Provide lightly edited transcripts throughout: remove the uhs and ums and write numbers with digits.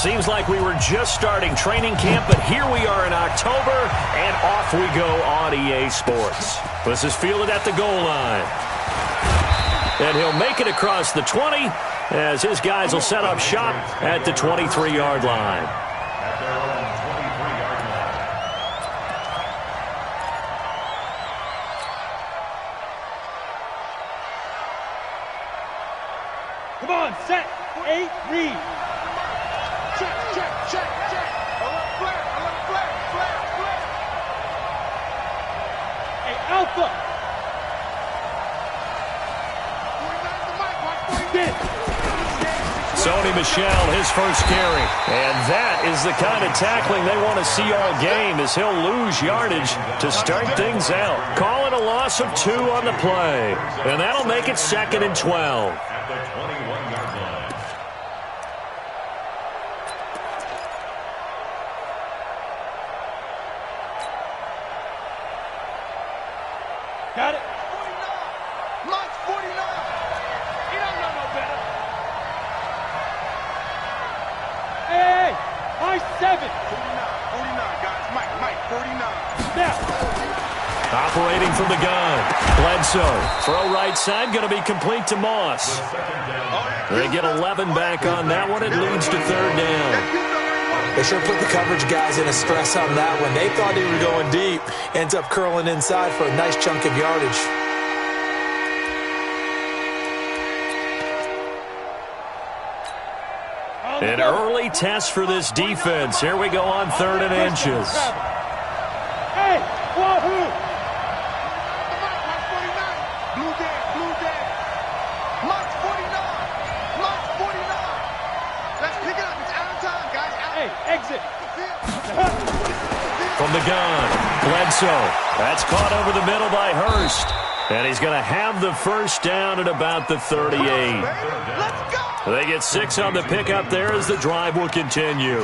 seems like we were just starting training camp, but here we are in October, and off we go on EA Sports. This is fielded at the goal line. And he'll make it across the 20 as his guys will set up shop at the 23-yard line. Come on, set, 8, read. Check. A little flare. Hey, Alpha. Sony Michel, his first carry. And that is the kind of tackling they want to see all game, as he'll lose yardage to start things out. Call it a loss of 2 on the play. And that'll make it 2nd and 12. At the 21-yard line. Got it. 49. Mike's 49. He don't know no better. Hey, high 7. 49, guys. Mike, 49. Now. Operating from the gun. Bledsoe. Throw right side, going to be complete to Moss. They get 11 back on that one. It leads to 3rd down. They sure put the coverage guys in a stress on that one. They thought they were going deep. Ends up curling inside for a nice chunk of yardage. An early test for this defense. Here we go on 3rd and inches. Hey, wahoo! Mike's 49. Blue dead. Mike's 49. Let's pick it up. It's out of time, guys. Hey, exit. From the gun, Bledsoe. That's caught over the middle by Hurst. And he's going to have the first down at about the 38. Let's go. They get 6 on the pickup there as the drive will continue.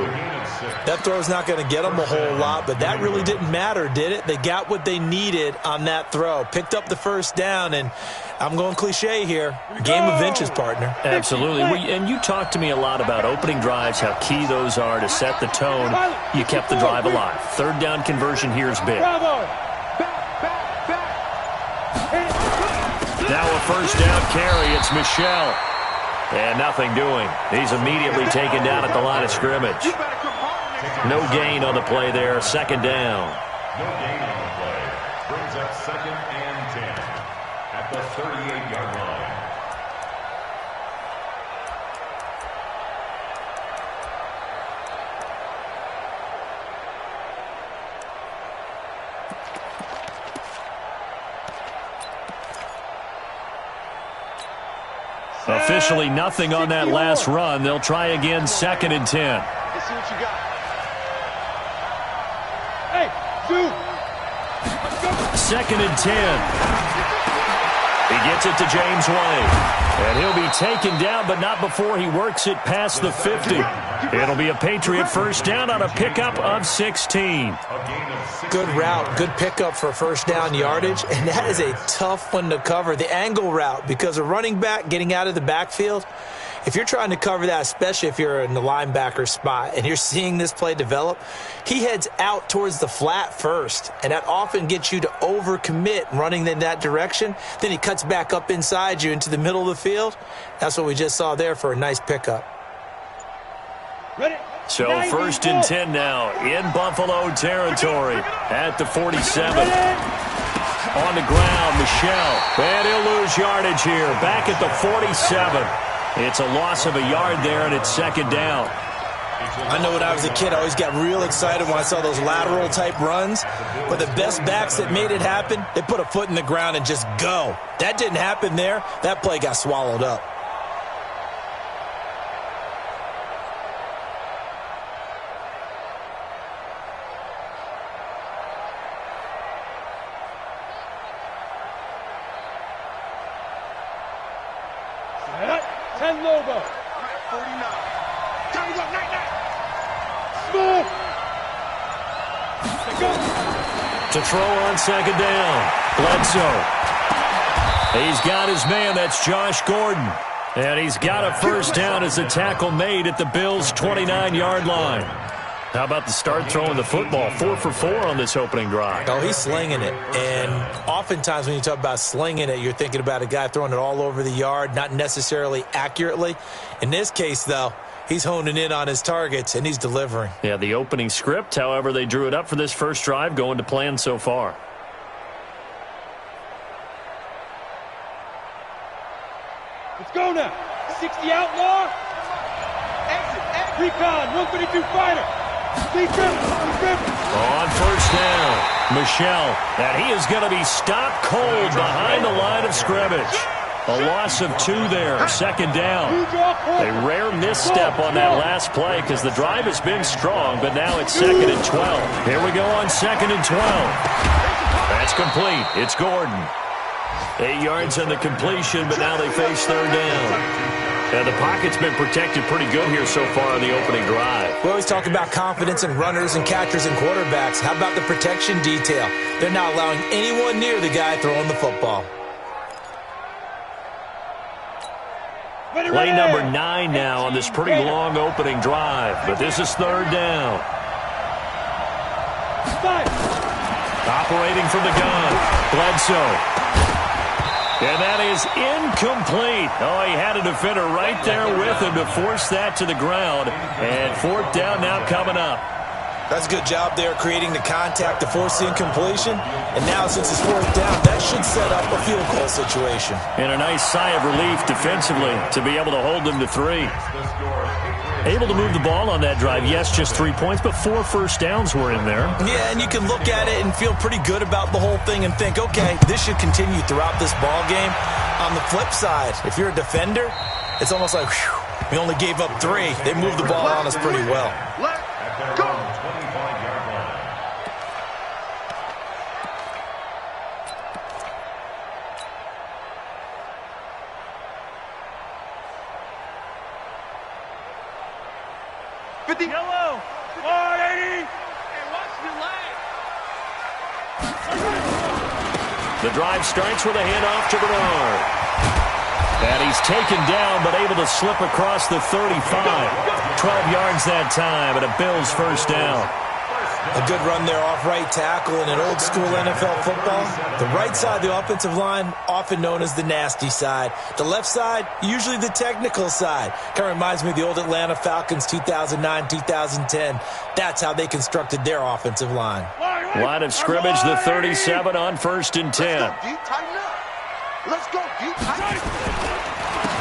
That throw's not going to get them a whole lot, but that really didn't matter, did it? They got what they needed on that throw. Picked up the first down, and I'm going cliche here. Game of inches, partner. Absolutely. And you talked to me a lot about opening drives, how key those are to set the tone. You kept the drive alive. 3rd down conversion here is big. Bravo. Now a first down carry. It's Michel. And nothing doing. He's immediately taken down at the line of scrimmage. No gain on the play there. 2nd down. No gain on the play. Brings up 2nd and 10 at the 38-yard line. Officially nothing on that last run. They'll try again, 2nd and 10. Let's see what you got. Hey, 2nd and 10. He gets it to James White. And he'll be taken down, but not before he works it past the 50. It'll be a Patriot first down on a pickup of 16. Good route, good pickup for first down yardage, and that is a tough one to cover, the angle route, because a running back getting out of the backfield, if you're trying to cover that, especially if you're in the linebacker spot and you're seeing this play develop, he heads out towards the flat first, and that often gets you to overcommit running in that direction. Then he cuts back up inside you into the middle of the field. That's what we just saw there for a nice pickup. ready. So 1st and 10 now in Buffalo territory at the 47. On the ground, Michel. And he'll lose yardage here. Back at the 47. It's a loss of a yard there, and it's 2nd down. I know when I was a kid, I always got real excited when I saw those lateral-type runs. But the best backs that made it happen, they put a foot in the ground and just go. That didn't happen there. That play got swallowed up. Logo. 49. Time to go. Night. Smooth. To throw on 2nd down. Bledsoe. He's got his man. That's Josh Gordon. And he's got a first down as a tackle made at the Bills' 29-yard line. How about the start throwing the football? 4 for 4 on this opening drive. Oh, he's slinging it. And oftentimes when you talk about slinging it, you're thinking about a guy throwing it all over the yard, not necessarily accurately. In this case, though, he's honing in on his targets, and he's delivering. Yeah, the opening script, however, they drew it up for this first drive, going to plan so far. Let's go now. 60 outlaw. Exit. Recon, 152 fighter. On first down, Michelle, and he is going to be stopped cold behind the line of scrimmage. A loss of 2 there, second down. A rare misstep on that last play because the drive has been strong, but now it's 2nd and 12. Here we go on 2nd and 12. That's complete. It's Gordon. 8 yards on the completion, but now they face 3rd down. And the pocket's been protected pretty good here so far on the opening drive. We always talk about confidence in runners and catchers and quarterbacks. How about the protection detail? They're not allowing anyone near the guy throwing the football. Play number 9 now on this pretty long opening drive, but this is 3rd down. Operating from the gun, Bledsoe. And that is incomplete. Oh, he had a defender right there with him to force that to the ground. And 4th down now coming up. That's a good job there creating the contact to force the incompletion. And now since it's 4th down, that should set up a field goal situation. And a nice sigh of relief defensively to be able to hold them to 3. Able to move the ball on that drive. Yes, just 3 points, but 4 first downs were in there. Yeah, and you can look at it and feel pretty good about the whole thing and think, okay, this should continue throughout this ball game. On the flip side, if you're a defender, it's almost like, whew, we only gave up 3. They moved the ball on us pretty well. Let's go. 25-yard line. Yellow. 480. And watch the leg. The drive starts with a handoff to Bernard. And he's taken down, but able to slip across the 35. 12 yards that time, and a Bills first down. A good run there off right tackle in an old-school NFL football. The right side, the offensive line, often known as the nasty side. The left side, usually the technical side. Kind of reminds me of the old Atlanta Falcons 2009, 2010. That's how they constructed their offensive line. Line of scrimmage, the 37 on 1st and 10. Let's go deep, tighten up. Let's go deep, tighten up.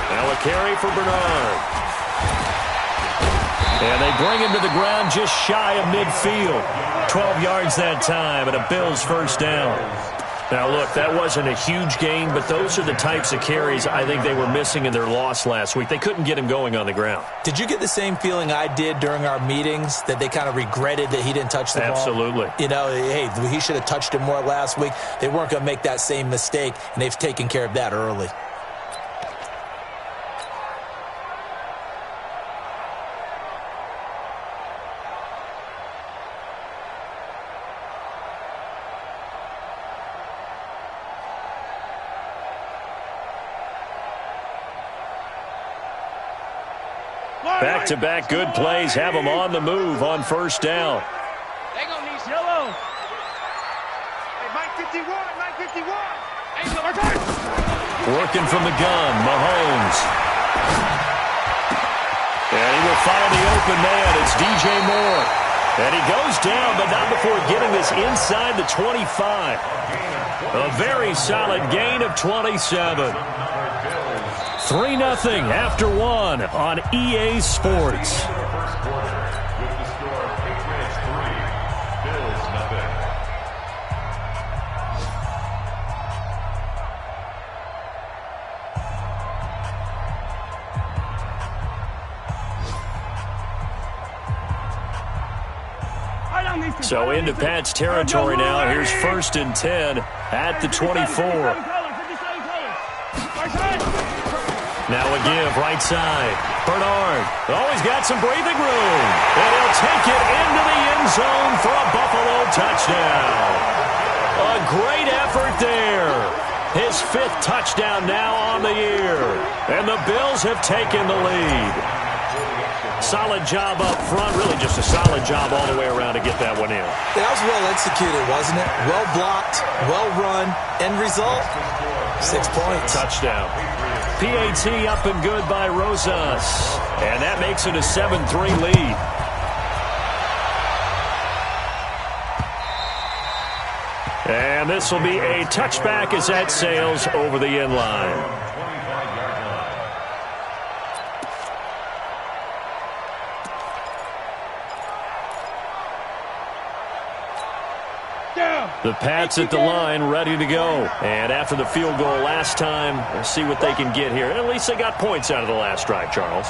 Now a carry for Bernard. And they bring him to the ground just shy of midfield. 12 yards that time, and a Bills first down. Now, look, that wasn't a huge gain, but those are the types of carries I think they were missing in their loss last week. They couldn't get him going on the ground. Did you get the same feeling I did during our meetings, that they kind of regretted that he didn't touch the ball? Absolutely. You know, hey, he should have touched it more last week. They weren't going to make that same mistake, and they've taken care of that early. Back-to-back good plays have them on the move on first down. They gonna need Yellow. Hey, Mike 51, Mike 51. Hey, Working from the gun, Mahomes. And he will find the open man. It's DJ Moore. And he goes down, but not before getting this inside the 25. A very solid gain of 27. 3-0 after 1 on EA Sports. So into Pat's territory now. Here's 1st and 10 at the 24. Now a give, right side. Bernard. Oh, he's got some breathing room. And he'll take it into the end zone for a Buffalo touchdown. A great effort there. His 5th touchdown now on the year. And the Bills have taken the lead. Solid job up front. Really just a solid job all the way around to get that one in. That was well executed, wasn't it? Well blocked, well run. End result, 6 points. Touchdown. PAT up and good by Rosas. And that makes it a 7-3 lead. And this will be a touchback as that sails over the end line. The Pats at the line, ready to go. And after the field goal last time, we'll see what they can get here. At least they got points out of the last drive, Charles.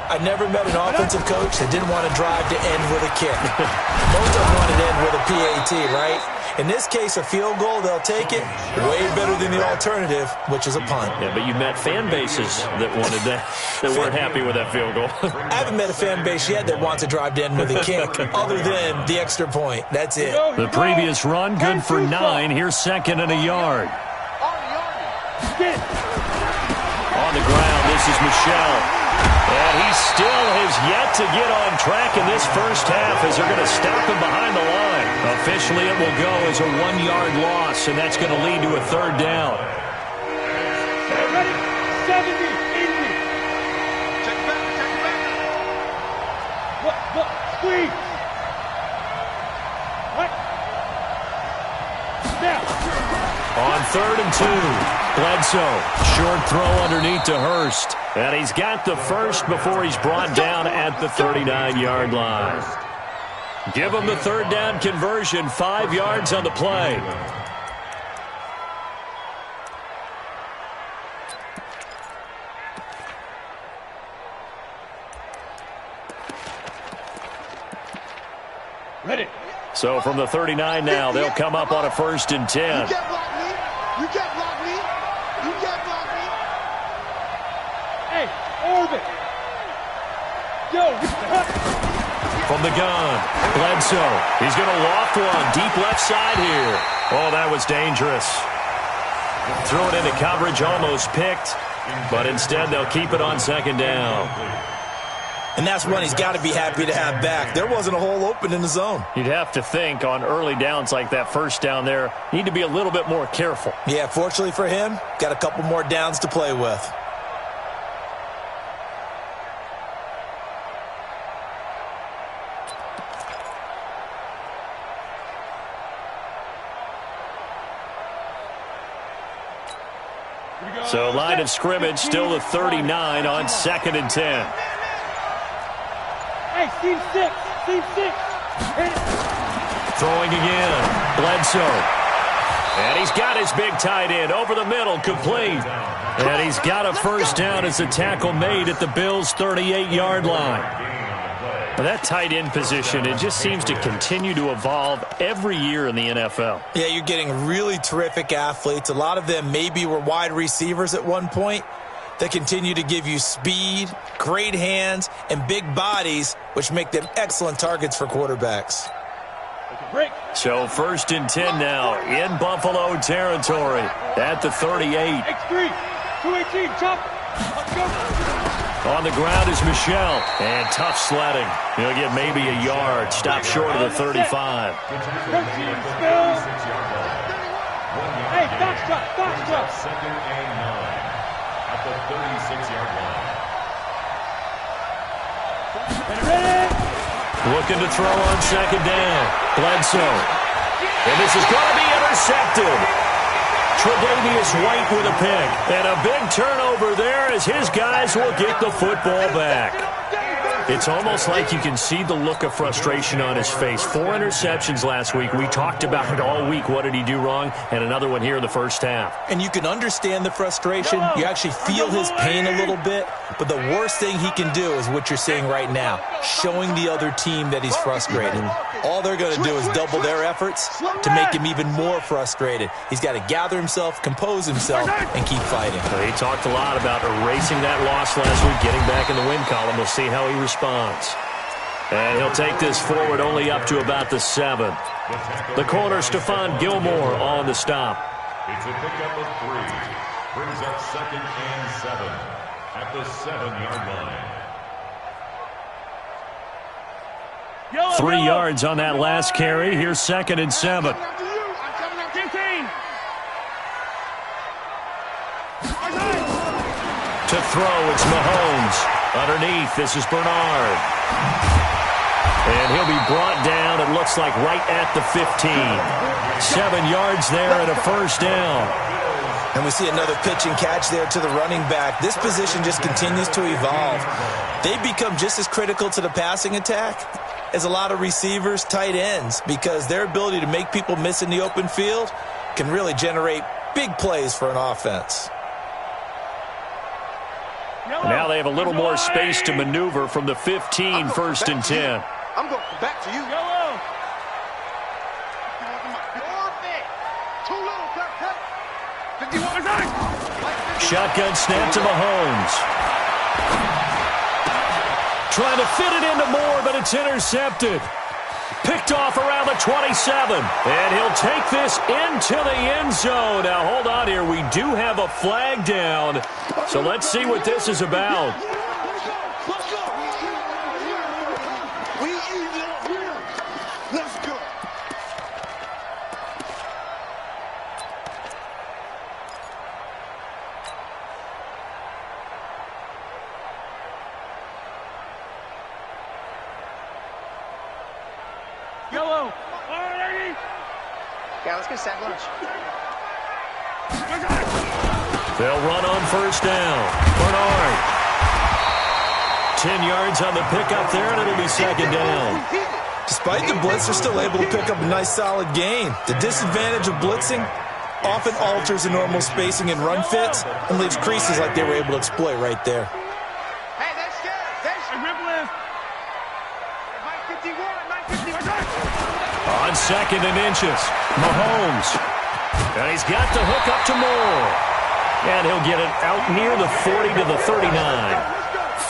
I never met an offensive coach that didn't want to drive to end with a kick. Most of them wanted to end with a PAT, right? In this case, a field goal, they'll take it. Way better than the alternative, which is a punt. Yeah, but you met fan bases that wanted that, that weren't happy with that field goal. I haven't met a fan base yet that wants to drive to end with a kick, other than the extra point. That's it. The previous run, good for 9. Here's 2nd and a yard. On the ground, this is Michelle. And he still has yet to get on track in this first half as they're going to stop him behind the line. Officially, it will go as a 1-yard loss, and that's going to lead to a 3rd down. Ready? 70, 80. Check back, check back. Look, squeeze. Right. Now. On 3rd and 2, Bledsoe. Short throw underneath to Hurst. And he's got the first before he's brought down at the 39-yard line. Give him the 3rd down conversion, 5 yards on the play. Ready. So from the 39 now, they'll come up on a 1st and 10. You can't block me. You can't block me. You can't block me. Hey, orbit. Yo, From the gun, Bledsoe. He's going to loft one deep left side here. Oh, that was dangerous. Throw it into coverage, almost picked. But instead, they'll keep it on 2nd down. And that's one he's got to be happy to have back. There wasn't a hole open in the zone. You'd have to think on early downs like that 1st down there, need to be a little bit more careful. Yeah, fortunately for him, got a couple more downs to play with. So line of scrimmage, still the 39 on 2nd and 10. Hey, seam 6. Throwing again, Bledsoe. And he's got his big tight end over the middle, complete. And he's got a 1st down as the tackle made at the Bills' 38-yard line. That tight end position, it just seems to continue to evolve every year in the NFL. Yeah, you're getting really terrific athletes. A lot of them maybe were wide receivers at one point. They continue to give you speed, great hands, and big bodies, which make them excellent targets for quarterbacks. So 1st and 10 now in Buffalo territory at the 38. X3, 218, chop. Let's go. On the ground is Michelle, and tough sledding. He'll get maybe a yard, stop short of the 35. Hey, foxtrot. 2nd and 9 at the 36-yard line. Ready? Looking to throw on 2nd down. Bledsoe. And this is going to be intercepted. Tre'Davious White with a pick. And a big turnover there as his guys will get the football back. It's almost like you can see the look of frustration on his face. 4 interceptions last week. We talked about it all week. What did he do wrong? And another one here in the first half. And you can understand the frustration. You actually feel his pain a little bit. But the worst thing he can do is what you're seeing right now, showing the other team that he's frustrated. All they're going to do is double their efforts to make him even more frustrated. He's got to gather himself, compose himself, and keep fighting. Well, he talked a lot about erasing that loss last week, getting back in the win column. We'll see how he responds. And he'll take this forward only up to about the 7. The corner, Stephon Gilmore, on the stop. It's a pickup of 3. Brings up 2nd and 7 at the 7-yard line. 3 yards on that last carry. Here's 2nd and 7. To throw, it's Mahomes. Underneath, this is Bernard. And he'll be brought down, it looks like, right at the 15. 7 yards there and a first down. And we see another pitch and catch there to the running back. This position just continues to evolve. They become just as critical to the passing attack as a lot of receivers, tight ends, because their ability to make people miss in the open field can really generate big plays for an offense. Now they have a little more space to maneuver from the 15, 1st and 10. I'm going back to you. Yellow. Too little, cut. 51. Shotgun snap to Mahomes. Trying to fit it into Moore, but it's intercepted. Picked off around the 27. And he'll take this into the end zone. Now, hold on here. We do have a flag down. So let's see what this is about. Let's go. Yellow. Yeah, let's get sack lunch. They'll run on 1st down. Bernard. 10 yards on the pickup there, and it'll be 2nd down. Despite the blitz, they're still able to pick up a nice solid gain. The disadvantage of blitzing often alters the normal spacing and run fits and leaves creases like they were able to exploit right there. Hey, that's scared. That's Ripple. Mike 51. On 2nd and inches, Mahomes. And he's got the hook up to Moore. And he'll get it out near the 40 to the 39.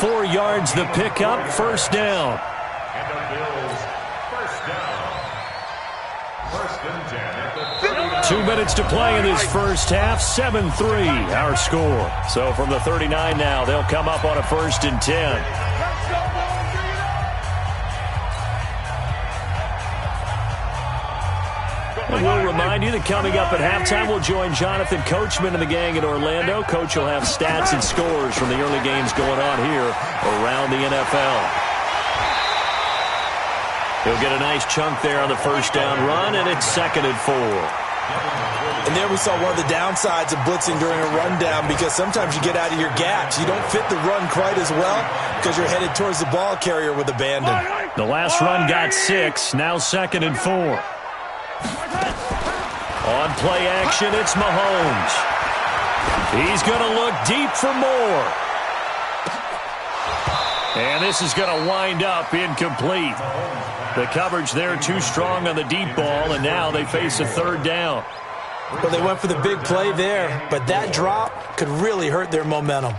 4 yards the pickup, 1st down. And the Bills, 1st down. 1st and 10 at the 2 minutes to play in this first half. 7-3 our score. So from the 39 now, they'll come up on a 1st and 10. And we'll remind you that coming up at halftime, we'll join Jonathan Coachman and the gang in Orlando. Coach will have stats and scores from the early games going on here around the NFL. He'll get a nice chunk there on the 1st down run, and it's 2nd and 4. And there we saw one of the downsides of blitzing during a rundown, because sometimes you get out of your gaps. You don't fit the run quite as well because you're headed towards the ball carrier with abandon. The last run got 6, now 2nd and 4. On play action, it's Mahomes. He's going to look deep for Moore. And this is going to wind up incomplete. The coverage there too strong on the deep ball, and now they face a 3rd down. Well, they went for the big play there, but that drop could really hurt their momentum.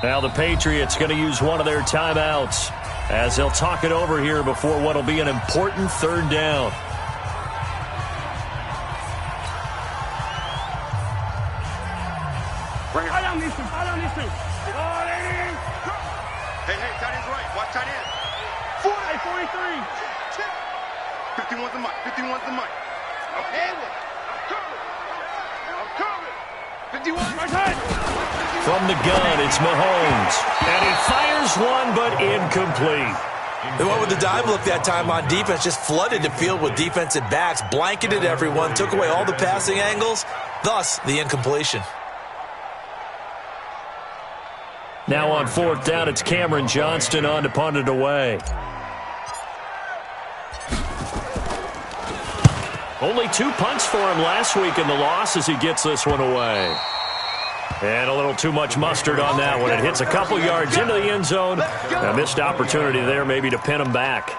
Now the Patriots going to use one of their timeouts as they'll talk it over here before what will be an important 3rd down. I don't need to. Hey, tight end's right. Watch tight end. 43. 51's the mic. 51's the mic. I'm coming. 51. Right side. From the gun, it's Mahomes. And he fires one, but incomplete. They went with the dive look that time on defense, just flooded the field with defensive backs, blanketed everyone, took away all the passing angles, thus the incompletion. Now on 4th down, it's Cameron Johnston on to punt it away. Only 2 punts for him last week in the loss as he gets this one away. And a little too much mustard on that one. It hits a couple yards into the end zone. A missed opportunity there maybe to pin him back.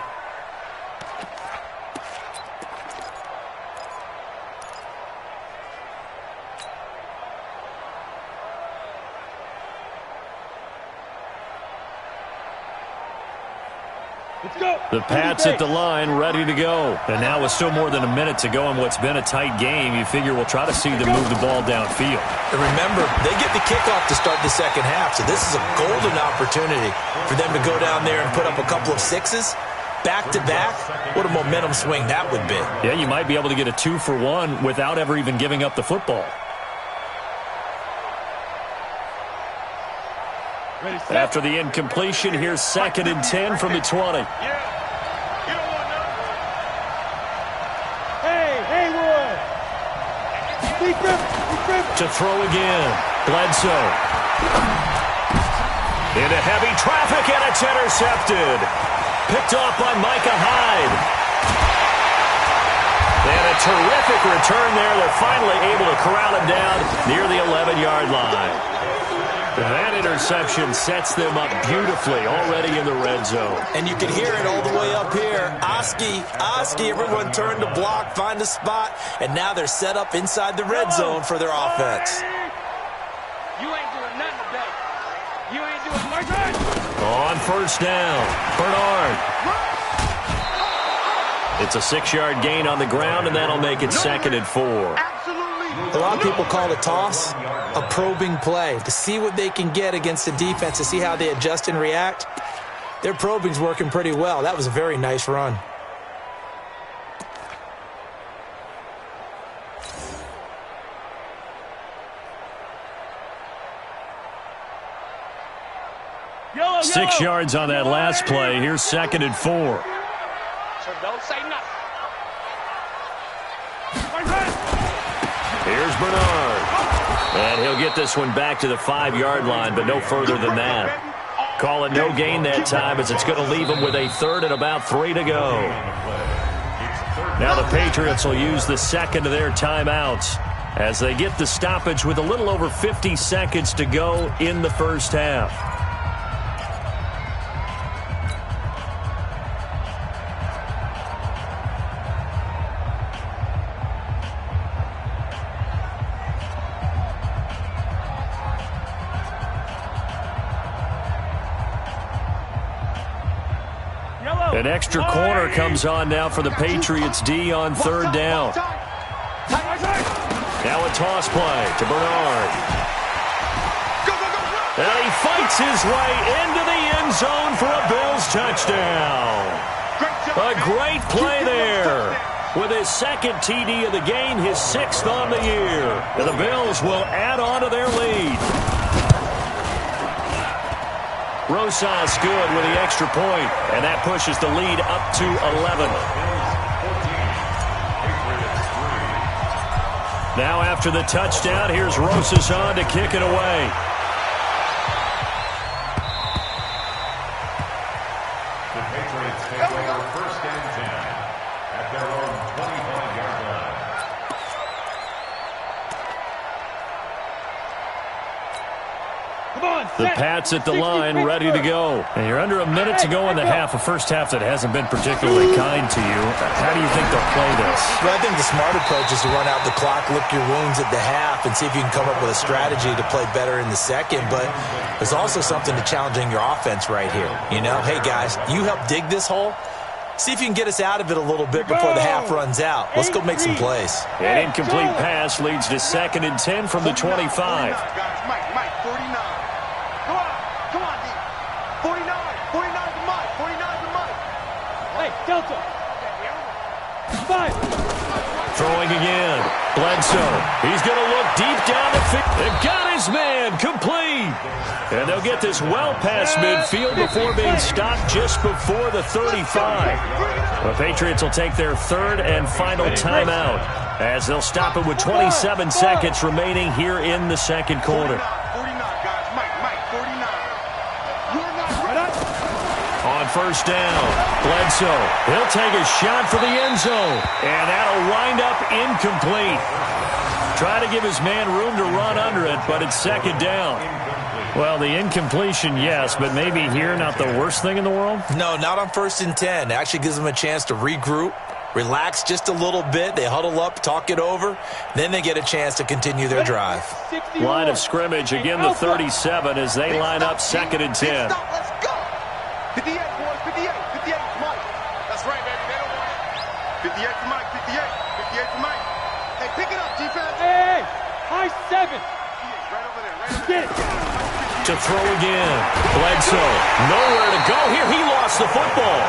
Let's go. The Pats at the line, ready to go. And now with still more than a minute to go in what's been a tight game, you figure we'll try to see them move the ball downfield. And remember, they get the kickoff to start the second half, so this is a golden opportunity for them to go down there and put up a couple of sixes. Back-to-back, what a momentum swing that would be. Yeah, you might be able to get a 2-for-1 without ever even giving up the football. Ready, set. After the incompletion, here's 2nd and 10 from the 20. Hey, Roy. Defense. To throw again. Bledsoe. Into heavy traffic, and it's intercepted. Picked off by Micah Hyde. And a terrific return there. They're finally able to corral him down near the 11-yard line. That interception sets them up beautifully already in the red zone. And you can hear it all the way up here. i-kee, everyone turned to block, find a spot, and now they're set up inside the red zone for their offense. You ain't doing nothing today. You ain't doing nothing. On first down, Bernard. It's a 6-yard gain on the ground, and that'll make it 2nd and 4. A lot of people call a toss a probing play to see what they can get against the defense, to see how they adjust and react. Their probing's working pretty well. That was a very nice run. Yellow, 6 yards on that last play. Here's 2nd and 4. So don't say nothing. Here's Bernard. And he'll get this one back to the 5-yard line, but no further than that. Call it no gain that time, as it's going to leave them with a 3rd and about 3 to go. Now the Patriots will use the second of their timeouts as they get the stoppage with a little over 50 seconds to go in the first half. An extra corner comes on now for the Patriots D on 3rd down. Now a toss play to Bernard. And he fights his way into the end zone for a Bills touchdown. A great play there. With his 2nd TD of the game, his 6th on the year. And the Bills will add on to their lead. Rosas good with the extra point, and that pushes the lead up to 11. Now after the touchdown, here's Rosas on to kick it away. The Patriots take over 1st and 10 at their own 25-yard line. The Pats at the line, ready to go. And you're under a minute to go in the half, a first half that hasn't been particularly kind to you. How do you think they'll play this? Well, I think the smart approach is to run out the clock, lick your wounds at the half, and see if you can come up with a strategy to play better in the second. But there's also something to challenging your offense right here. You know, hey, guys, you help dig this hole. See if you can get us out of it a little bit before the half runs out. Let's go make some plays. An incomplete pass leads to 2nd and 10 from the 25. Mike, 49. Come on, D. 49 to Mike. 49 to Mike. Hey, Delta. 5. Throwing again. Bledsoe. He's going to look deep down the field. They've got his man complete. And they'll get this well past midfield before being stopped just before the 35. The Patriots will take their 3rd and final timeout as they'll stop it with 27 seconds remaining here in the second quarter. 49, guys. Mike, 49. On first down, Bledsoe. He'll take a shot for the end zone, and that'll wind up incomplete. Try to give his man room to run under it, but it's 2nd down. Well, the incompletion, yes, but maybe here not the worst thing in the world? No, not on 1st and 10. It actually gives them a chance to regroup, relax just a little bit. They huddle up, talk it over. Then they get a chance to continue their drive. Line of scrimmage, again the 37 as they line up 2nd and 10. Let's go. 58, boys. 58. 7. Get it. To throw again. Bledsoe. Nowhere to go here. He lost the football.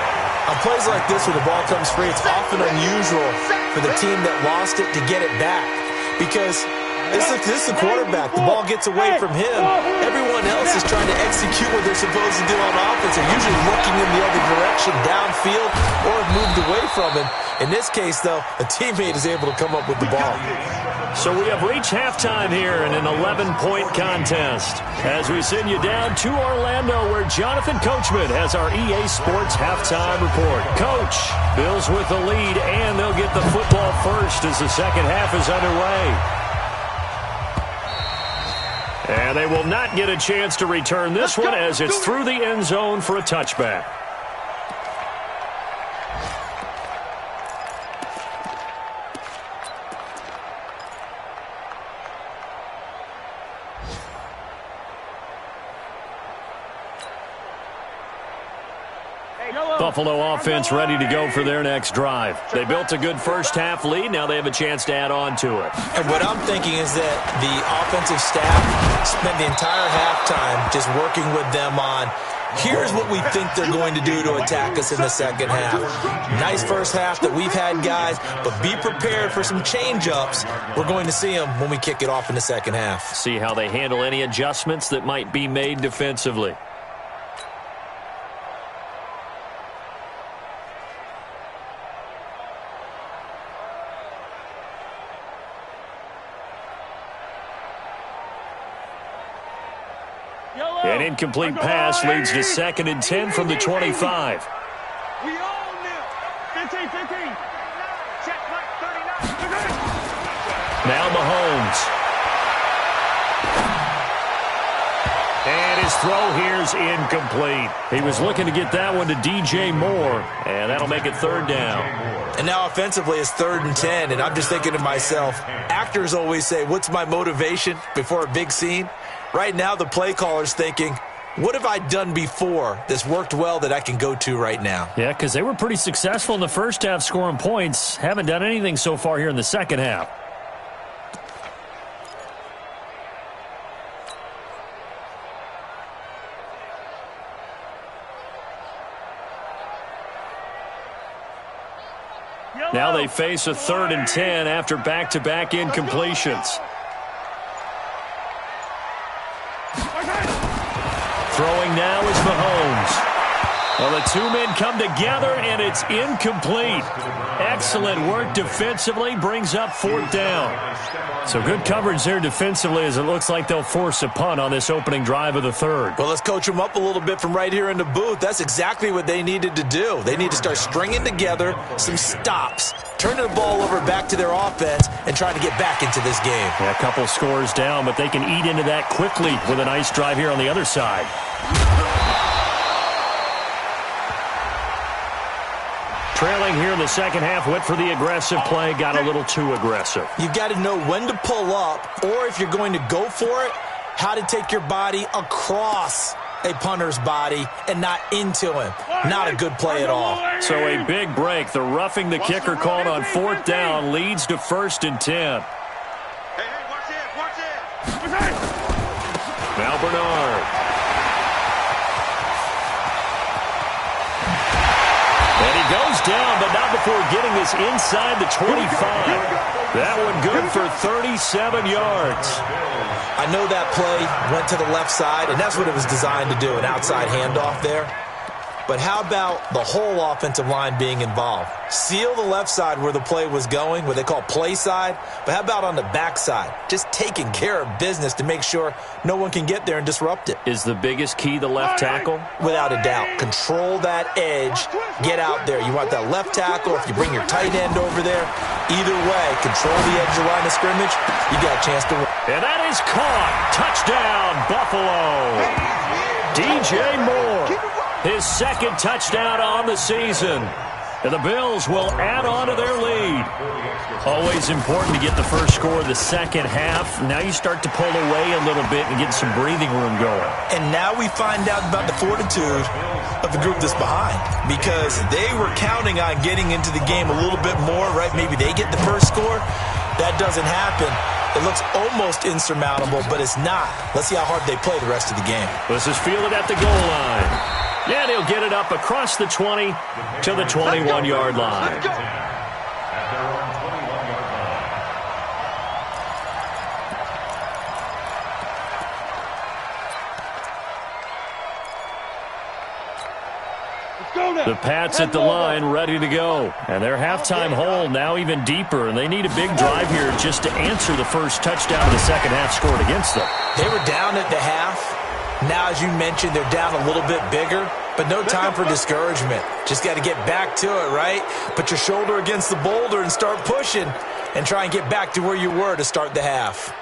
On plays like this where the ball comes free, it's often unusual for the team that lost it to get it back. Because this is the quarterback. The ball gets away from him. Everyone else is trying to execute what they're supposed to do on offense. They're usually looking in the other direction, downfield, or have moved away from him. In this case, though, a teammate is able to come up with the ball. So we have reached halftime here in an 11-point contest. As we send you down to Orlando, where Jonathan Coachman has our EA Sports halftime report. Coach, Bills with the lead, and they'll get the football first as the second half is underway. And they will not get a chance to return this one as it's through the end zone for a touchback. Buffalo offense ready to go for their next drive. They built a good first-half lead. Now they have a chance to add on to it. And what I'm thinking is that the offensive staff spent the entire halftime just working with them on, here's what we think they're going to do to attack us in the second half. Nice first half that we've had, guys, but be prepared for some change-ups. We're going to see them when we kick it off in the second half. See how they handle any adjustments that might be made defensively. An incomplete pass leads to 2nd and 10 from the 25. We all knew. 15. Check mark 39. Now Mahomes. And his throw here's incomplete. He was looking to get that one to DJ Moore, and that'll make it 3rd down. And now offensively it's 3rd and 10, and I'm just thinking to myself, actors always say, what's my motivation before a big scene? Right now the play caller's thinking, what have I done before that's worked well that I can go to right now? Yeah, because they were pretty successful in the first half scoring points. Haven't done anything so far here in the second half. Now they face a 3rd and 10 after back-to-back incompletions. Throwing now is Mahomes. Well, the two men come together, and it's incomplete. Excellent work defensively, brings up 4th down. So good coverage there defensively as it looks like they'll force a punt on this opening drive of the 3rd. Well, let's coach them up a little bit from right here in the booth. That's exactly what they needed to do. They need to start stringing together some stops, turning the ball over back to their offense, and trying to get back into this game. Yeah, a couple scores down, but they can eat into that quickly with a nice drive here on the other side. Trailing here in the second half, went for the aggressive play, got a little too aggressive. You've got to know when to pull up, or if you're going to go for it, how to take your body across a punter's body and not into him. Not a good play at all. So a big break. The roughing the kicker called on 4th down leads to 1st and 10. Hey, watch it. Now Bernard. And he goes down, but not before getting this inside the 25. That one good for 37 yards. I know that play went to the left side, and that's what it was designed to do, an outside handoff there. But how about the whole offensive line being involved? Seal the left side where the play was going, what they call play side. But how about on the back side? Just taking care of business to make sure no one can get there and disrupt it. Is the biggest key the left tackle? Without a doubt. Control that edge. Get out there. You want that left tackle. If you bring your tight end over there, either way, control the edge of the line of scrimmage, you got a chance to win. And that is caught. Touchdown, Buffalo. DJ Moore. His 2nd touchdown on the season. And the Bills will add on to their lead. Always important to get the first score of the second half. Now you start to pull away a little bit and get some breathing room going. And now we find out about the fortitude of the group that's behind, because they were counting on getting into the game a little bit more, right? Maybe they get the first score. That doesn't happen. It looks almost insurmountable, but it's not. Let's see how hard they play the rest of the game. This is fielded at the goal line. And he'll get it up across the 20 to the 21-yard line. At their own 21-yard line. The Pats at the line, ready to go. And their halftime hole now even deeper, and they need a big drive here just to answer the first touchdown of the second half scored against them. They were down at the half. Now, as you mentioned, they're down a little bit bigger, but no time for discouragement. Just got to get back to it, right? Put your shoulder against the boulder and start pushing and try and get back to where you were to start the half.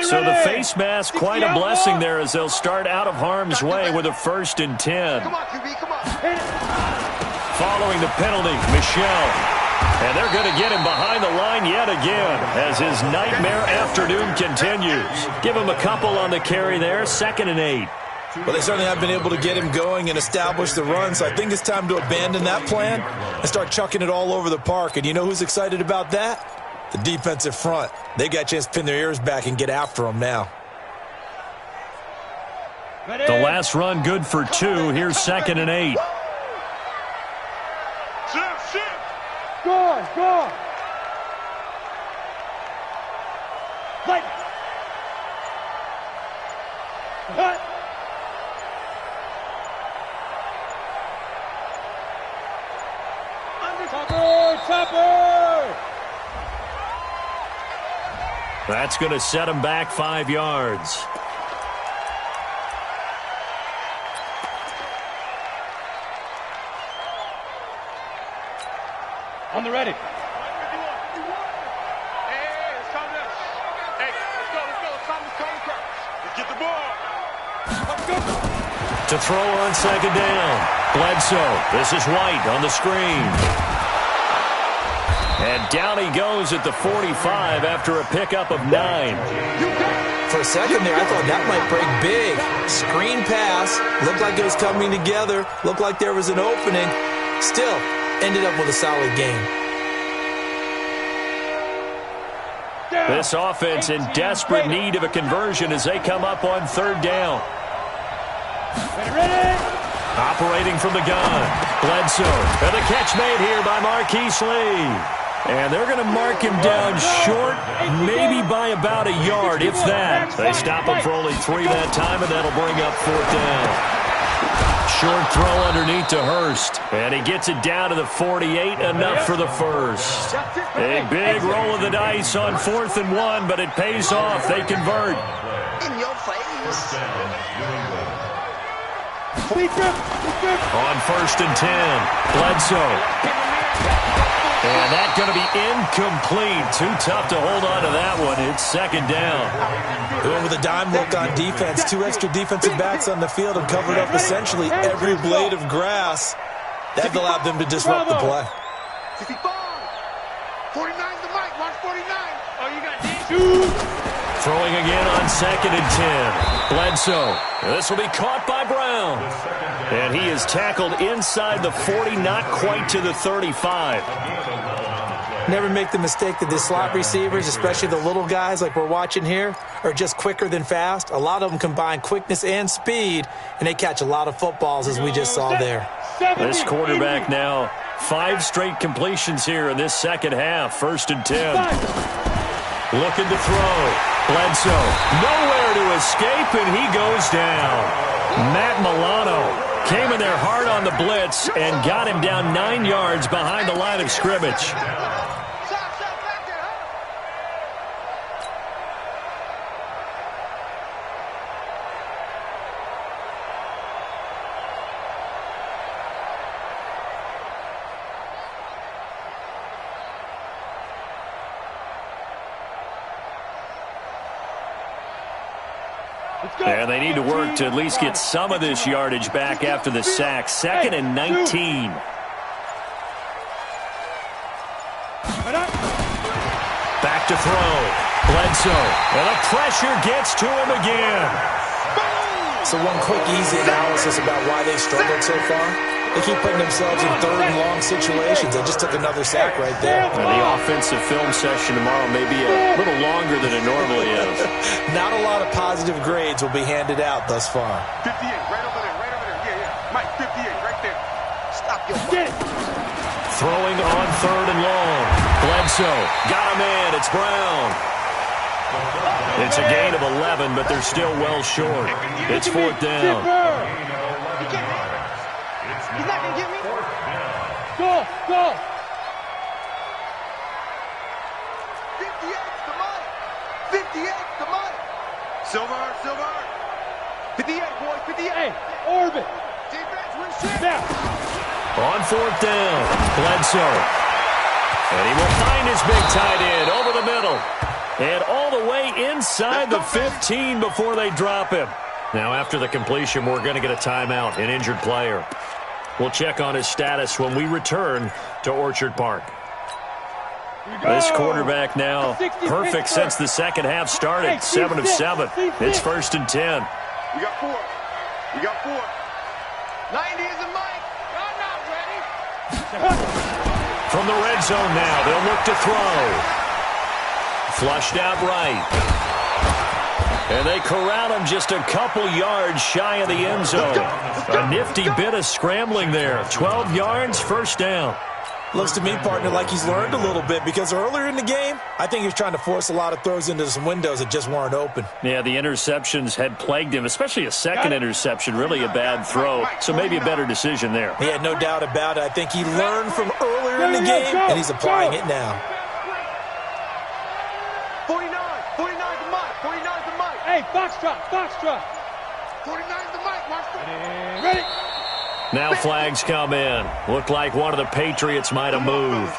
So the face mask, quite a blessing there as they'll start out of harm's way with a 1st and 10. Come on, QB, come on. Following the penalty, Michel. And they're going to get him behind the line yet again as his nightmare afternoon continues. Give him a couple on the carry there, 2nd and 8. Well, they certainly have been able to get him going and establish the run, so I think it's time to abandon that plan and start chucking it all over the park. And you know who's excited about that? The defensive front. They got a chance to pin their ears back and get after them now. The last run good for 2. Here's 2nd and 8. Score, score. Fight. Hut. Chopper. That's going to set him back 5 yards. On the ready. Hey, it's time to... Hey, let's go. It's time to cross. Let's get the ball. Let's go. To throw on 2nd down. Bledsoe. This is White on the screen. And down he goes at the 45 after a pickup of 9. For a second there, I thought that might break big. Screen pass. Looked like it was coming together. Looked like there was an opening. Still, ended up with a solid game. This offense in desperate need of a conversion as they come up on 3rd down. Ready. Operating from the gun. Bledsoe. And the catch made here by Marquise Lee. And they're going to mark him down short, maybe by about a yard, if that. They stop him for only 3 that time, and that'll bring up 4th down. Short throw underneath to Hurst. And he gets it down to the 48, enough for the first. A big roll of the dice on 4th and 1, but it pays off. They convert. In your face. On 1st and 10, Bledsoe. And that's going to be incomplete. Too tough to hold on to that one. It's 2nd down. Going with a dime look on defense. 2 extra defensive backs on the field and covered up essentially every blade of grass. That allowed them to disrupt the play. 65. 49 the mic. Watch 49. Oh, you got these. Throwing again on 2nd and 10. Bledsoe. This will be caught by Brown. And he is tackled inside the 40, not quite to the 35. Never make the mistake that the slot receivers, especially the little guys like we're watching here, are just quicker than fast. A lot of them combine quickness and speed, and they catch a lot of footballs, as we just saw there. This quarterback now, 5 straight completions here in this second half. 1st and 10. Looking to throw. Bledsoe. Nowhere to escape, and he goes down. Matt Milano came in there hard on the blitz and got him down 9 yards behind the line of scrimmage. And they need to work to at least get some of this yardage back after the sack. 2nd and 19. Back to throw. Bledsoe. And the pressure gets to him again. So one quick, easy analysis about why they struggled so far. They keep putting themselves in third and long situations. They just took another sack right there. The offensive film session tomorrow may be a little longer than it normally is. Not a lot of positive grades will be handed out thus far. 58, right over there, right over there. Yeah. Mike, 58, right there. Stop your butt. Throwing on third and long. Bledsoe got a man. It's Brown. It's a gain of 11, but they're still well short. It's fourth down. He's not going to get me. Go. 58's the money. 58's the money. Silver. 58, boys, 58. Hey, orbit. Defense, win shit. Now. On fourth down, Bledsoe. And he will find his big tight end over the middle. And all the way inside the 15 before they drop him. Now, after the completion, we're going to get a timeout, an injured player. We'll check on his status when we return to Orchard Park. This quarterback now perfect since the second half started. 7 of 7. It's first and 10. We got 4. 90 is a mic. I'm not ready. From the red zone now, they'll look to throw. Flushed out right. And they corral him just a couple yards shy of the end zone. A nifty bit of scrambling there. 12 yards, first down. Looks to me, partner, like he's learned a little bit because earlier in the game, I think he was trying to force a lot of throws into some windows that just weren't open. Yeah, the interceptions had plagued him, especially a second interception, really a bad throw. So maybe a better decision there. Yeah, no doubt about it. I think he learned from earlier in the game, and he's applying it now. 49's the mic. 49's the mic. Hey, foxtrot. 49's the mic. Watch the... Ready. Now flags come in. Looked like one of the Patriots might have moved.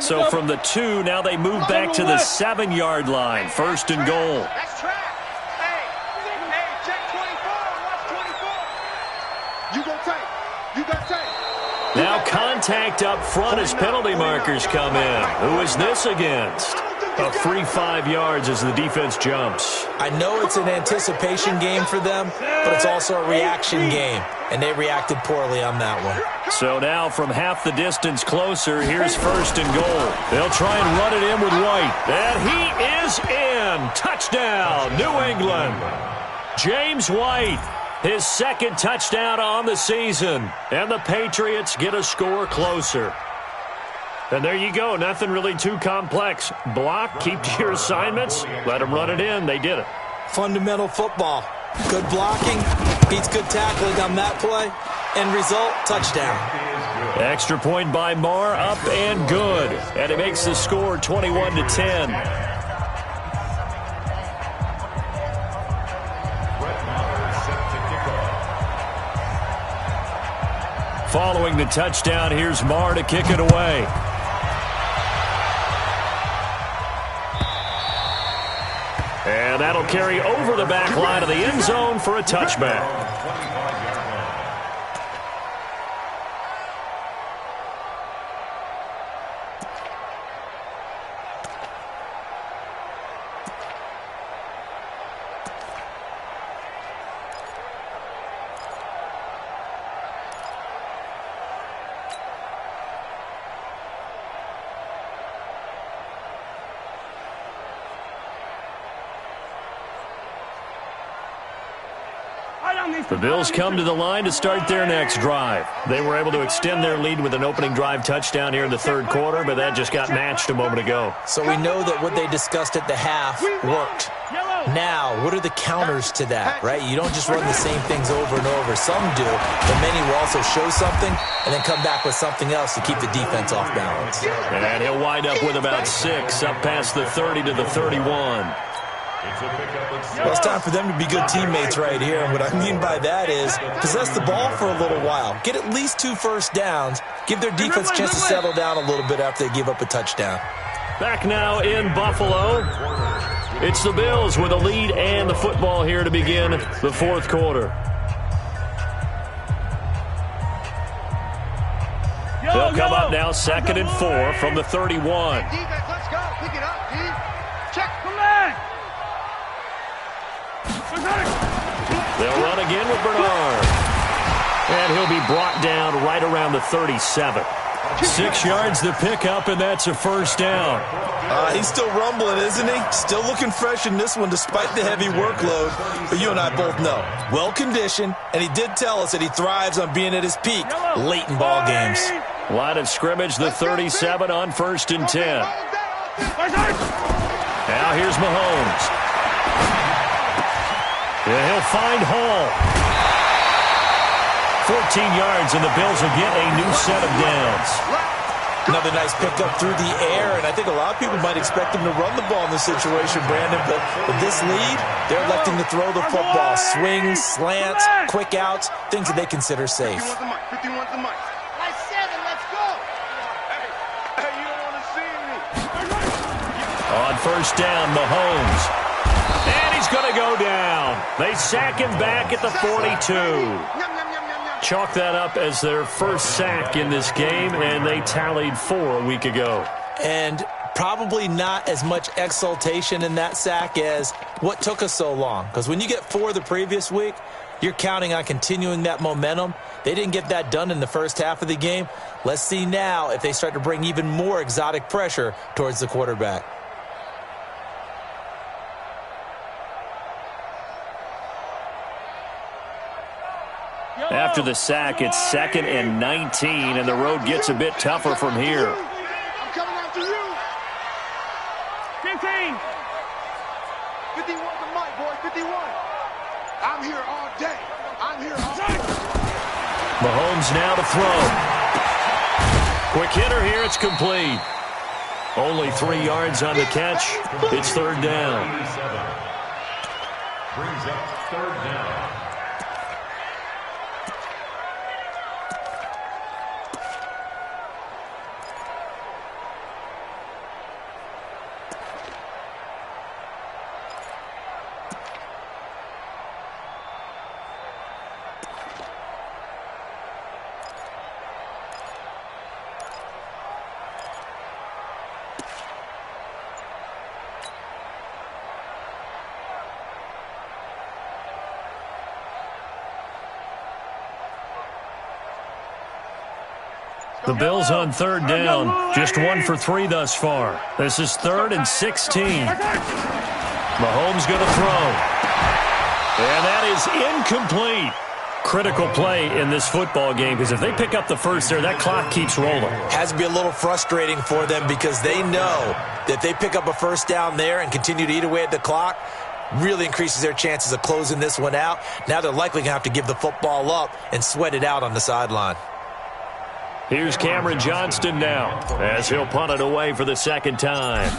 So from the 2, now they move back to the 7-yard line. First and goal. That's track. Hey, check 24. Watch 24. You go tight. You got tight. Now contact up front as penalty markers come in. Who is this against? A free 5 yards as the defense jumps. I know it's an anticipation game for them, but it's also a reaction game, and they reacted poorly on that one. So now from half the distance closer, here's first and goal. They'll try and run it in with White. And he is in. Touchdown, New England. James White, his second touchdown on the season. And the Patriots get a score closer. And there you go. Nothing really too complex. Block, keep to your assignments, let them run it in. They did it. Fundamental football. Good blocking, beats good tackling on that play. End result, touchdown. Extra point by Marr, up and good. And it makes the score 21-10. Following the touchdown, here's Marr to kick it away. And that'll carry over the back line of the end zone for a touchback. The Bills come to the line to start their next drive. They were able to extend their lead with an opening drive touchdown here in the third quarter, but that just got matched a moment ago. So we know that what they discussed at the half worked. Now, what are the counters to that, right? You don't just run the same things over and over. Some do, but many will also show something and then come back with something else to keep the defense off balance. And he'll wind up with about 6, up past the 30 to the 31. Well, it's time for them to be good teammates right here. And what I mean by that is possess the ball for a little while. Get at least 2 first downs. Give their defense a chance to settle down a little bit after they give up a touchdown. Back now in Buffalo. It's the Bills with a lead and the football here to begin the fourth quarter. They'll come up now 2nd and 4 from the 31. Defense, let's go. Pick it up, D. Check. Come on. They'll run again with Bernard. And he'll be brought down right around the 37. 6 yards the pickup, and that's a first down. He's still rumbling, isn't he? Still looking fresh in this one despite the heavy workload. But you and I both know, well-conditioned, and he did tell us that he thrives on being at his peak late in ball games. Line of scrimmage, the 37 on 1st and 10. Now here's Mahomes. Yeah, he'll find Hall. 14 yards, and the Bills will get a new set of downs. Another nice pickup through the air, and I think a lot of people might expect him to run the ball in this situation, Brandon, but with this lead, they're electing to throw the football. Swings, slants, quick outs, things that they consider safe. 51's the mic. Like 7, let's go. Hey, you don't want to see me. On 1st down, Mahomes. And he's going to go down. They sack him back at the 42. Chalk that up as their first sack in this game, and they tallied 4 a week ago. And probably not as much exultation in that sack as what took us so long. Because when you get 4 the previous week, you're counting on continuing that momentum. They didn't get that done in the first half of the game. Let's see now if they start to bring even more exotic pressure towards the quarterback. After the sack, it's 2nd and 19, and the road gets a bit tougher from here. I'm coming after you. 15. 51's the mic, boy. 51. I'm here all day. I'm here all day. Mahomes now to throw. Quick hitter here. It's complete. Only 3 yards on the catch. It's 3rd down. Brings up 3rd down. The Bills on 3rd down, just 1 for 3 thus far. This is 3rd and 16. Mahomes going to throw. And that is incomplete. Critical play in this football game, because if they pick up the first there, that clock keeps rolling. Has to be a little frustrating for them because they know that they pick up a first down there and continue to eat away at the clock, really increases their chances of closing this one out. Now they're likely going to have to give the football up and sweat it out on the sideline. Here's Cameron Johnston now, as he'll punt it away for the 2nd time.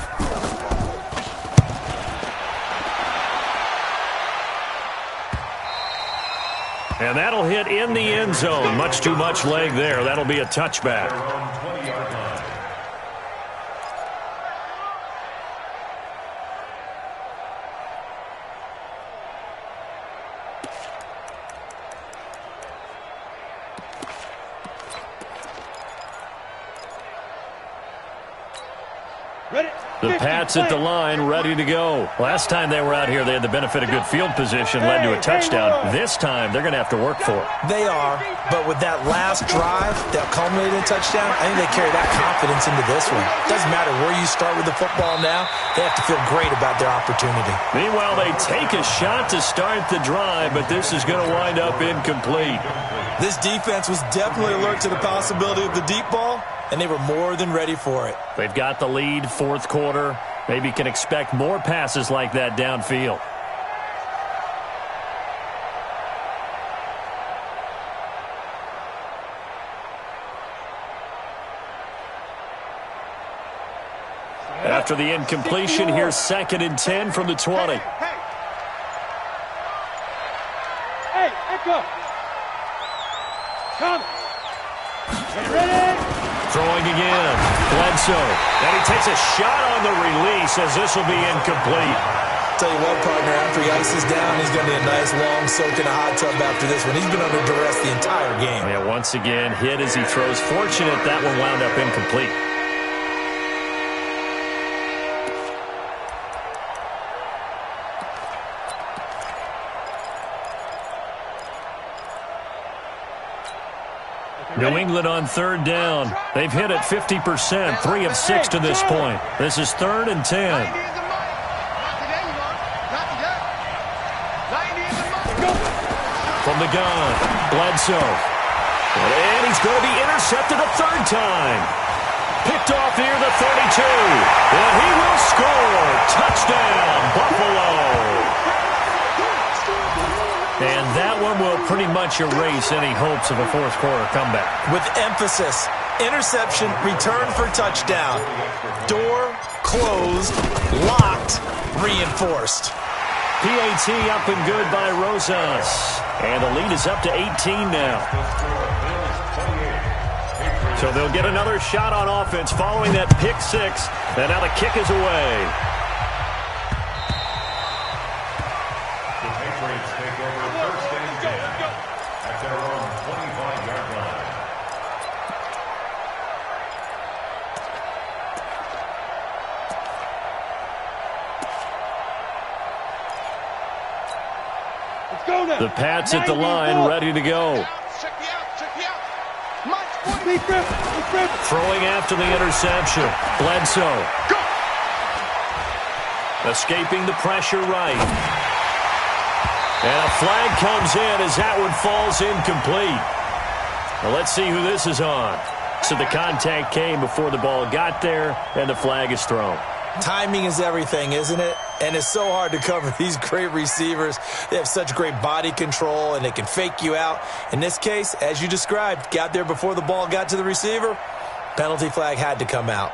And that'll hit in the end zone. Much too much leg there. That'll be a touchback. The Pats at the line, ready to go. Last time they were out here, they had the benefit of good field position, led to a touchdown. This time, they're going to have to work for it. They are, but with that last drive that culminated in a touchdown, I think they carry that confidence into this one. Doesn't matter where you start with the football now, they have to feel great about their opportunity. Meanwhile, they take a shot to start the drive, but this is going to wind up incomplete. This defense was definitely alert to the possibility of the deep ball, and they were more than ready for it. They've got the lead, 4th quarter. Maybe can expect more passes like that downfield. After the incompletion, here's 2nd and 10 from the 20. Hey, Echo. Come. Get ready. Throwing again. Bledsoe. And he takes a shot on the release as this will be incomplete. Tell you what, partner, after he ices down, he's going to need a nice long soak in a hot tub after this one. He's been under duress the entire game. Yeah, once again, hit as he throws. Fortunate that one wound up incomplete. New England on third down. They've hit it 50%, 3 of 6 to this point. This is 3rd and 10. From the gun, Bledsoe. And he's going to be intercepted a 3rd time. Picked off near the 32. And he will score. Touchdown, Buffalo. And that one will pretty much erase any hopes of a fourth-quarter comeback. With emphasis, interception, return for touchdown. Door closed, locked, reinforced. PAT up and good by Rosas. And the lead is up to 18 now. So they'll get another shot on offense following that pick 6. And now the kick is away. The Patriots take over 1st and 10 at their own 25-yard line. The Pats at the line, ready to go. Throwing after the interception. Bledsoe. Escaping the pressure right. And a flag comes in as that one falls incomplete. Well, let's see who this is on. So the contact came before the ball got there, and the flag is thrown. Timing is everything, isn't it? And it's so hard to cover these great receivers. They have such great body control, and they can fake you out. In this case, as you described, got there before the ball got to the receiver. Penalty flag had to come out.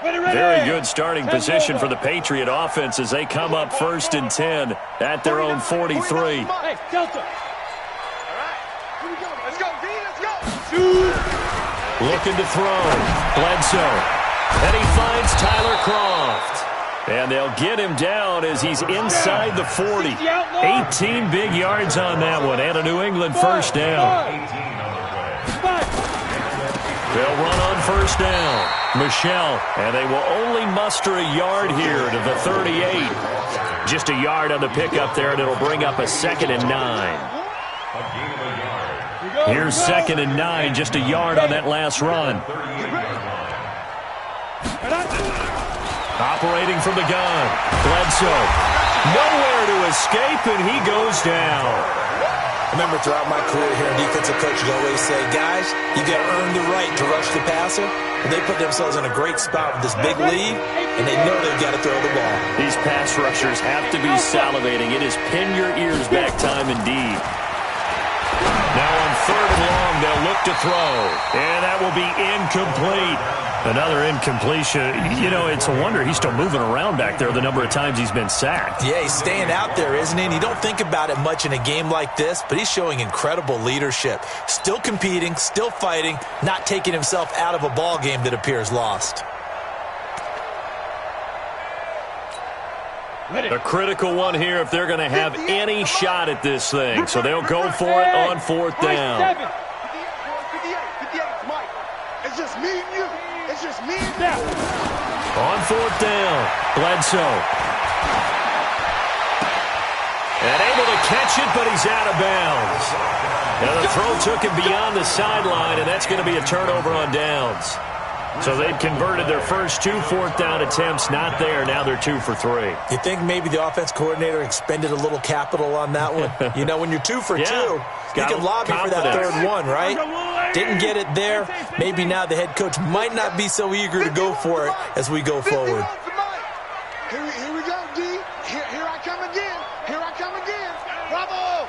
Very good starting position for the Patriot offense as they come up 1st and 10 at their own 43. Hey, Delta. Let's go, D, let's go. Looking to throw. Bledsoe. And he finds Tyler Croft. And they'll get him down as he's inside the 40. 18 big yards on that one and a New England 1st down. They'll run on 1st down. Michelle, and they will only muster a yard here to the 38. Just a yard on the pickup there, and it'll bring up a 2nd and 9. Here's 2nd and 9, just a yard on that last run. Operating from the gun, Bledsoe. Nowhere to escape, and he goes down. I remember throughout my career here, defensive coaches always say, guys, you got to earn the right to rush the passer. And they put themselves in a great spot with this big lead, and they know they've got to throw the ball. These pass rushers have to be salivating. It is pin your ears back time indeed. Now on 3rd and long, they'll look to throw. And that will be incomplete. Another incompletion. You know, it's a wonder he's still moving around back there the number of times he's been sacked. Yeah, he's staying out there, isn't he? And you don't think about it much in a game like this, but he's showing incredible leadership. Still competing, still fighting, not taking himself out of a ball game that appears lost. A critical one here if they're going to have any shot at this thing. So they'll go for it on 4th down. 58, Mike. It's just me and you. It's just me and you. On 4th down, Bledsoe. And able to catch it, but he's out of bounds. And the throw took him beyond the sideline, and that's going to be a turnover on downs. So they've converted their first 2 4th down attempts. Not there. Now they're 2 for 3. You think maybe the offense coordinator expended a little capital on that one? You know, when you're 2 for 2, you can lobby for that 3rd one, right? Didn't get it there. Maybe now the head coach might not be so eager to go for it as we go forward. Here we go, D. Here I come again. Here I come again. Bravo.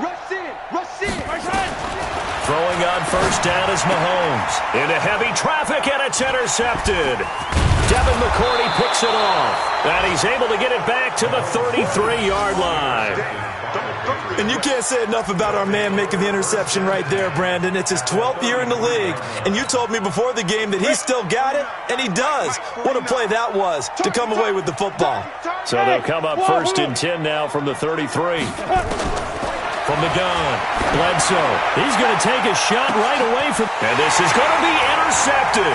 Rush in. Rush in. Throwing on 1st down is Mahomes. Into heavy traffic, and it's intercepted. Devin McCourty picks it off. And he's able to get it back to the 33-yard line. And you can't say enough about our man making the interception right there, Brandon. It's his 12th year in the league, and you told me before the game that he still got it, and he does. What a play that was to come away with the football. So they'll come up 1st and 10 now from the 33. From the gun, Bledsoe. He's going to take a shot right away from... And this is going to be intercepted.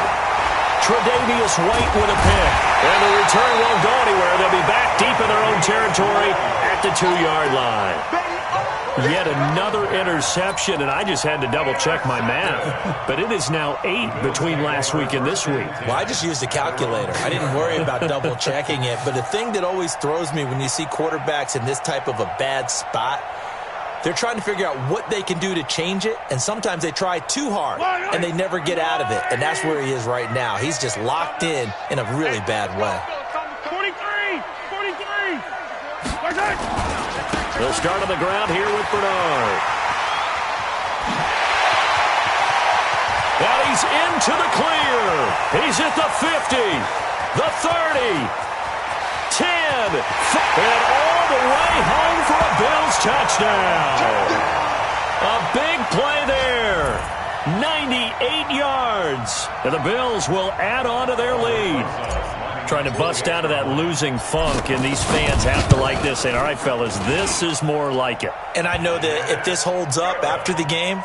Tre'Davious White with a pick. And the return won't go anywhere. They'll be back deep in their own territory at the 2-yard line. Yet another interception, and I just had to double-check my math. But it is now 8 between last week and this week. Well, I just used a calculator. I didn't worry about double-checking it. But the thing that always throws me when you see quarterbacks in this type of a bad spot, they're trying to figure out what they can do to change it, and sometimes they try too hard, and they never get out of it. And that's where he is right now. He's just locked in a really bad way. 43! They'll start on the ground here with Bernard. Now he's into the clear. He's at the 50, the 30, 10, and all the way home for a Bills touchdown. A big play there. 98 yards. And the Bills will add on to their lead. Trying to bust out of that losing funk, and these fans have to like this, saying, all right, fellas, this is more like it. And I know that if this holds up after the game,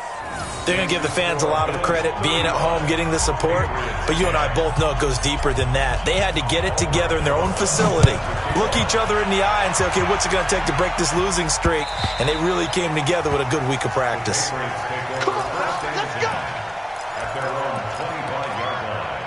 they're going to give the fans a lot of credit being at home, getting the support. But you and I both know it goes deeper than that. They had to get it together in their own facility, look each other in the eye and say, okay, what's it going to take to break this losing streak? And they really came together with a good week of practice. Come on, let's go. At their own 25-yard line.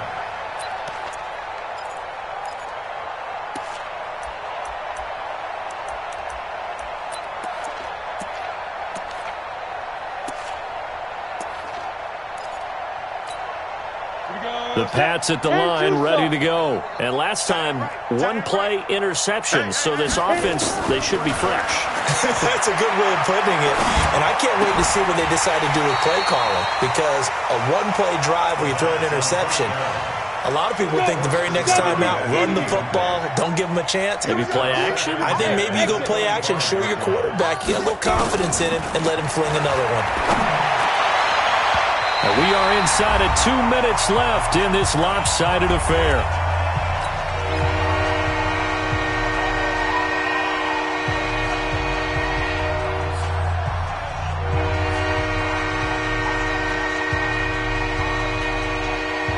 The Pats at the line, ready to go. And last time, one-play interception. So this offense, they should be fresh. That's a good way of putting it. And I can't wait to see what they decide to do with play calling, because a one-play drive where you throw an interception, a lot of people think the very next time out, run the football, don't give them a chance. Maybe play action? I think maybe you go play action, show your quarterback, get a little confidence in him, and let him fling another one. And we are inside of 2 minutes left in this lopsided affair.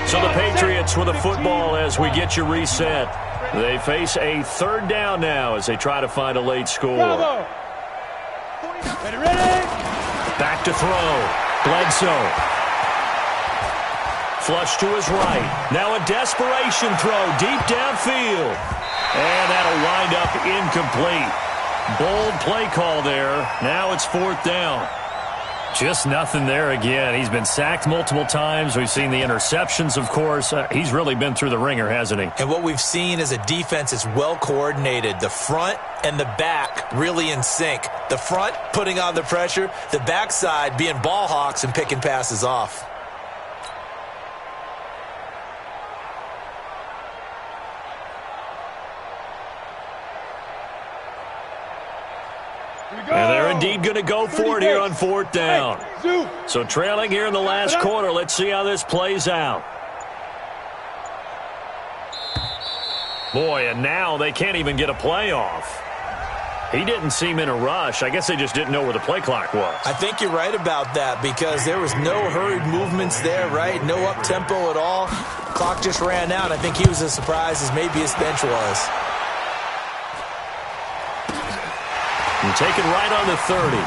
So the Patriots with a football as we get you reset. They face a 3rd down now as they try to find a late score. Ready? Back to throw. Bledsoe. Flush to his right. Now a desperation throw deep downfield. And that'll wind up incomplete. Bold play call there. Now it's 4th down. Just nothing there again. He's been sacked multiple times. We've seen the interceptions, of course. He's really been through the ringer, hasn't he? And what we've seen is a defense that's well coordinated. The front and the back really in sync. The front putting on the pressure. The backside being ball hawks and picking passes off. And they're indeed going to go for it here on 4th down. So trailing here in the last quarter. Let's see how this plays out. Boy, and now they can't even get a play off. He didn't seem in a rush. I guess they just didn't know where the play clock was. I think you're right about that, because there was no hurried movements there, right? No up-tempo at all. Clock just ran out. I think he was as surprised as maybe his bench was. And taken right on the 30.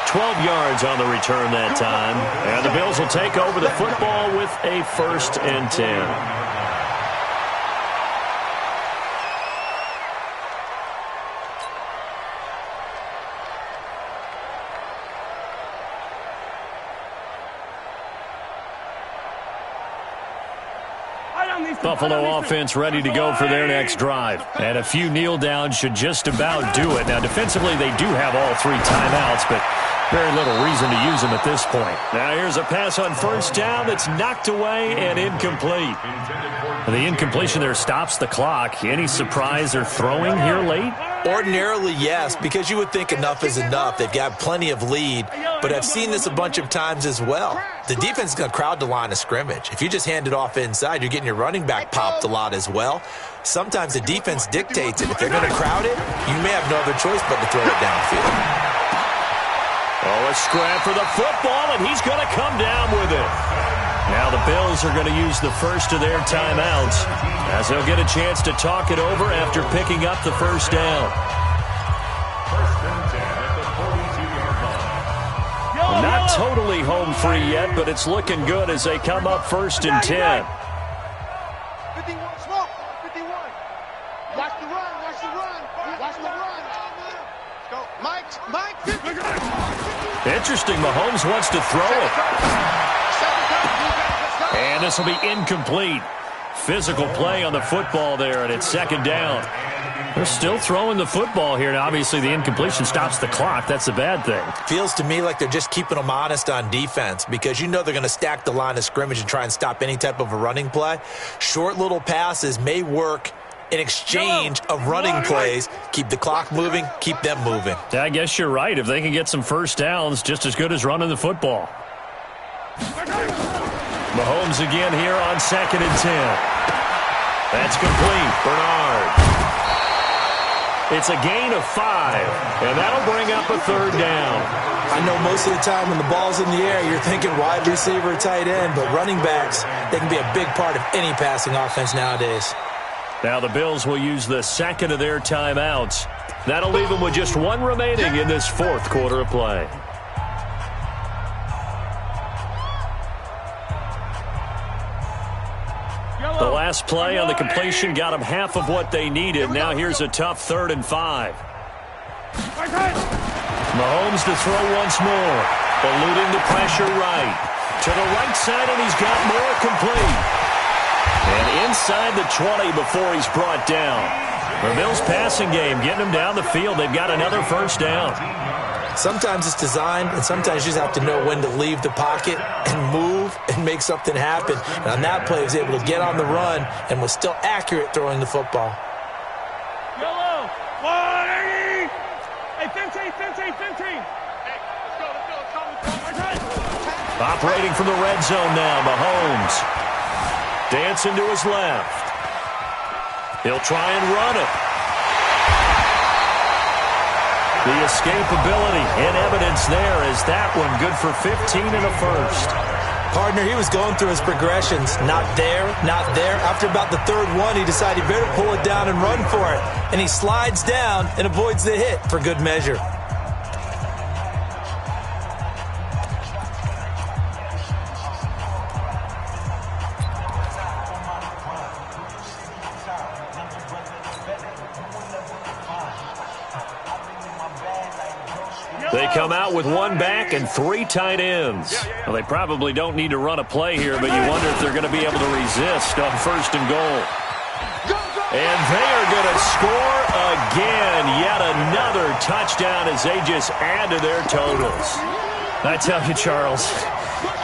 12 yards on the return that time. And the Bills will take over the football with a 1st and 10. Buffalo offense ready to go for their next drive. And a few kneel downs should just about do it. Now, defensively, they do have all 3 timeouts, but Very little reason to use him at this point. Now here's a pass on first down that's knocked away and incomplete. The incompletion there stops the clock. Any surprise they're throwing here late? Ordinarily, yes, because you would think enough is enough. They've got plenty of lead, but I've seen this a bunch of times as well. The defense is going to crowd the line of scrimmage. If you just hand it off inside, you're getting your running back popped a lot as well. Sometimes the defense dictates it. If they're going to crowd it, you may have no other choice but to throw it downfield. Oh, a scrap for the football, and he's going to come down with it. Now the Bills are going to use the first of their timeouts as they'll get a chance to talk it over after picking up the first down. First and 10 at the 42-yard line. Not totally home free yet, but it's looking good as they come up first and 10. 51, smoke, 51. Watch the run, watch the run, watch the run. Let's go. Mike, 50. Interesting, Mahomes wants to throw it. And this will be incomplete. Physical play on the football there, and it's second down. They're still throwing the football here, and obviously the incompletion stops the clock. That's a bad thing. Feels to me like they're just keeping them honest on defense because you know they're going to stack the line of scrimmage and try and stop any type of a running play. Short little passes may work in exchange of running plays. Keep the clock moving, keep them moving. I guess you're right. If they can get some first downs, just as good as running the football. Mahomes again here on second and 10. That's complete. Bernard. It's a gain of 5, and that'll bring up a third down. I know most of the time when the ball's in the air, you're thinking wide receiver, tight end, but running backs, they can be a big part of any passing offense nowadays. Now the Bills will use the second of their timeouts. That'll leave them with just one remaining in this fourth quarter of play. The last play on the completion got them half of what they needed. Now here's a tough 3rd and 5. Mahomes to throw once more. Eluding the pressure right. To the right side, and he's got more complete. And inside the 20 before he's brought down. The Bills passing game getting them down the field. They've got another first down. Sometimes it's designed, and sometimes you just have to know when to leave the pocket and move and make something happen. And on that play, he was able to get on the run and was still accurate throwing the football. Yellow, 180. Hey, 15. Hey, let's go. Operating from the red zone now, Mahomes. Dancing to his left. He'll try and run it. The escapability in evidence there is that one good for 15 and a first. Partner, he was going through his progressions. Not there, not there. After about the third one, he decided he better pull it down and run for it. And he slides down and avoids the hit for good measure. They come out with one back and 3 tight ends. Well, they probably don't need to run a play here, but you wonder if they're going to be able to resist on first and goal. And they are going to score again. Yet another touchdown as they just add to their totals. I tell you, Charles,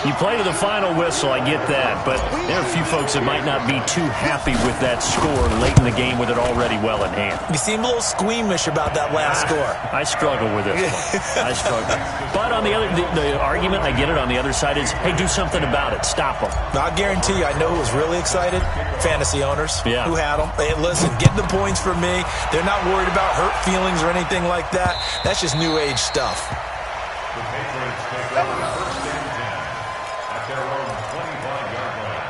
you play to the final whistle, I get that, but there are a few folks that might not be too happy with that score late in the game with it already well in hand. You seem a little squeamish about that last score. I struggle with this one. I struggle. But on the other, the argument, I get it, on the other side is, hey, do something about it. Stop them. I guarantee you, I know who was really excited. Fantasy owners who had them. Hey, listen, getting the points for me. They're not worried about hurt feelings or anything like that. That's just new age stuff. The Patriots take over first and 10 at their own 25-yard line.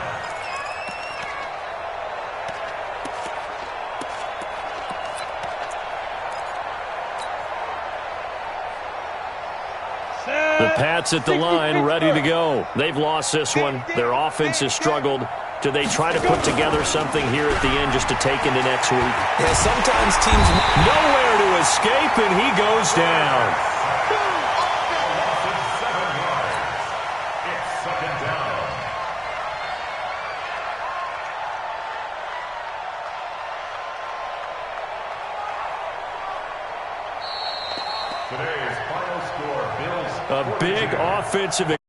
The Pats at the line, ready to go. They've lost this one. Their offense has struggled. Do they try to put together something here at the end just to take into next week? Yeah, sometimes teams nowhere to escape, and he goes down. Today's final score, Bills A big offensive